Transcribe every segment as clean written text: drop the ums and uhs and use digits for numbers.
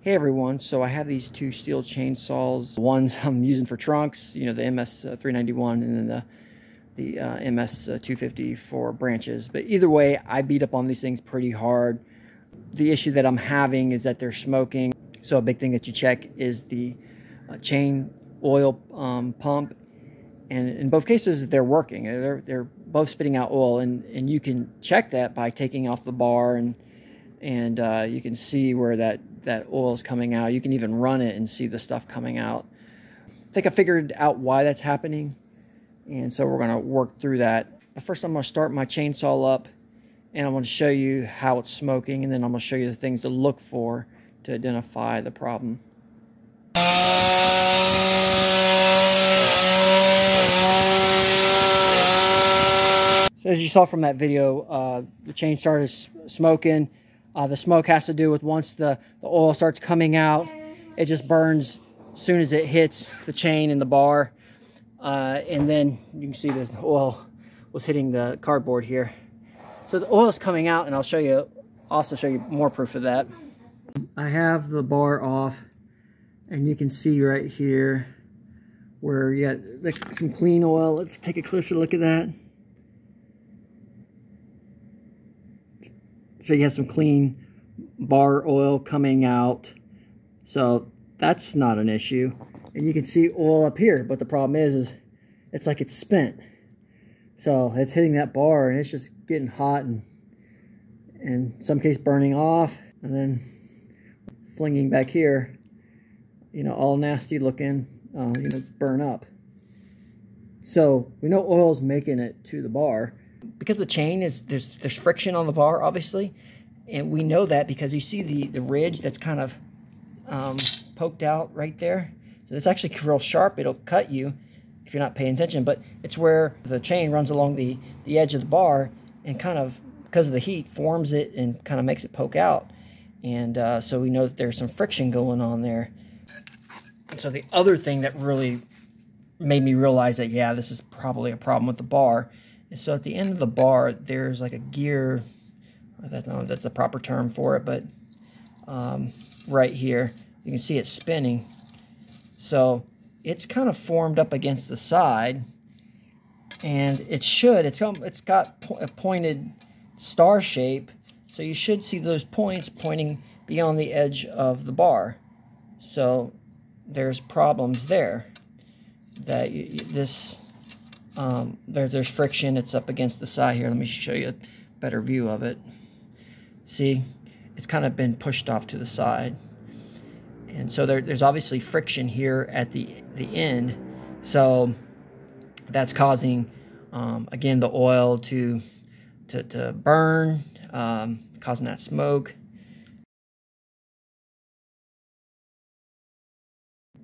Hey everyone, so I have these two STIHL chainsaws. One's I'm using for trunks, you know, the MS391, and then the MS250 for branches. But either way, I beat up on these things pretty hard. The issue that I'm having is that they're smoking. So a big thing that you check is the chain oil pump. And in both cases, they're working. They're both spitting out oil, and you can check that by taking off the bar, and you can see where that oil is coming out. You can even run it and see the stuff coming out. I think I figured out why that's happening, and so we're going to work through that. But first, I'm going to start my chainsaw up, and I'm going to show you how it's smoking, and then I'm going to show you the things to look for to identify the problem. So as you saw from that video, the chain started smoking. The smoke has to do with once the oil starts coming out, it just burns as soon as it hits the chain and the bar. And then you can see the oil was hitting the cardboard here. So the oil is coming out, and I'll also show you more proof of that. I have the bar off, and you can see right here where you got like some clean oil. Let's take a closer look at that. So you have some clean bar oil coming out. So that's not an issue. And you can see oil up here, but the problem is it's like it's spent. So it's hitting that bar, and it's just getting hot, and in some case burning off, and then flinging back here, you know, all nasty looking, you know, burn up. So we know oil's making it to the bar. Because the chain is, there's friction on the bar, obviously, and we know that because you see the ridge that's kind of poked out right there. So it's actually real sharp. It'll cut you if you're not paying attention, but it's where the chain runs along the edge of the bar, and kind of, because of the heat, forms it and kind of makes it poke out. And so we know that there's some friction going on there. And so the other thing that really made me realize that, yeah, this is probably a problem with the bar. So at the end of the bar, there's like a gear, I don't know if that's the proper term for it, but right here, you can see it spinning. So it's kind of formed up against the side, and it's got a pointed star shape, so you should see those points pointing beyond the edge of the bar. So there's problems there, that there's friction. It's up against the side here. Let me show you a better view of it. See, it's kind of been pushed off to the side, and so there's obviously friction here at the end. So that's causing again the oil to burn, causing that smoke.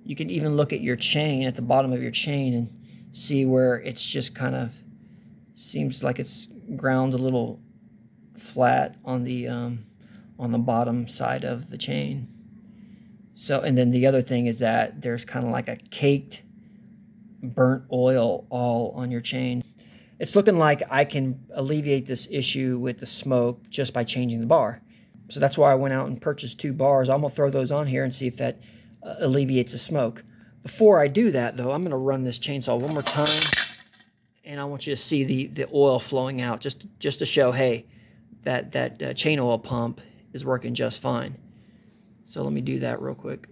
You can even look at your chain, at the bottom of your chain, and see where it's just kind of seems like it's ground a little flat on the bottom side of the chain. So, and then the other thing is that there's kind of like a caked burnt oil all on your chain. It's looking like I can alleviate this issue with the smoke just by changing the bar. So that's why I went out and purchased 2 bars. I'm gonna throw those on here and see if that alleviates the smoke. Before I do that, though, I'm going to run this chainsaw one more time, and I want you to see the oil flowing out, just to show, hey, that chain oil pump is working just fine. So let me do that real quick.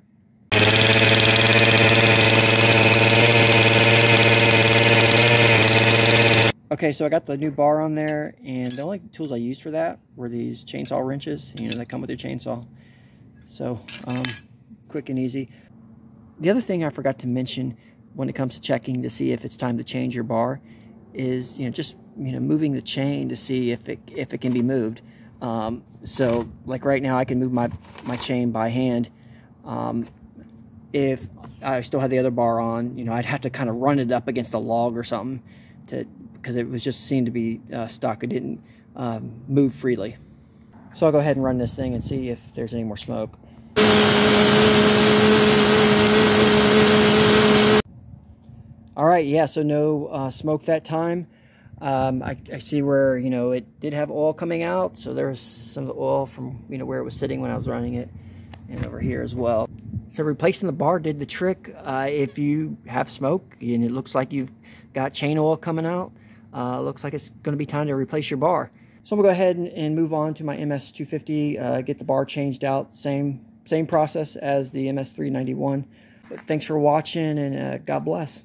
Okay, so I got the new bar on there, and the only tools I used for that were these chainsaw wrenches, you know, that come with your chainsaw. So quick and easy. The other thing I forgot to mention when it comes to checking to see if it's time to change your bar is, you know, just, you know, moving the chain to see if it can be moved. So like right now I can move my chain by hand. If I still had the other bar on, you know, I'd have to kind of run it up against a log or something because it was just seemed to be stuck. It didn't move freely. So I'll go ahead and run this thing and see if there's any more smoke. All right, yeah, so no smoke that time. I see where, you know, it did have oil coming out, so there was some of the oil from, you know, where it was sitting when I was running it. and over here as well. So replacing the bar did the trick. If you have smoke and it looks like you've got chain oil coming out, looks like it's going to be time to replace your bar. So I'm going to go ahead and move on to my MS250, get the bar changed out. Same process as the MS391. But thanks for watching, and God bless.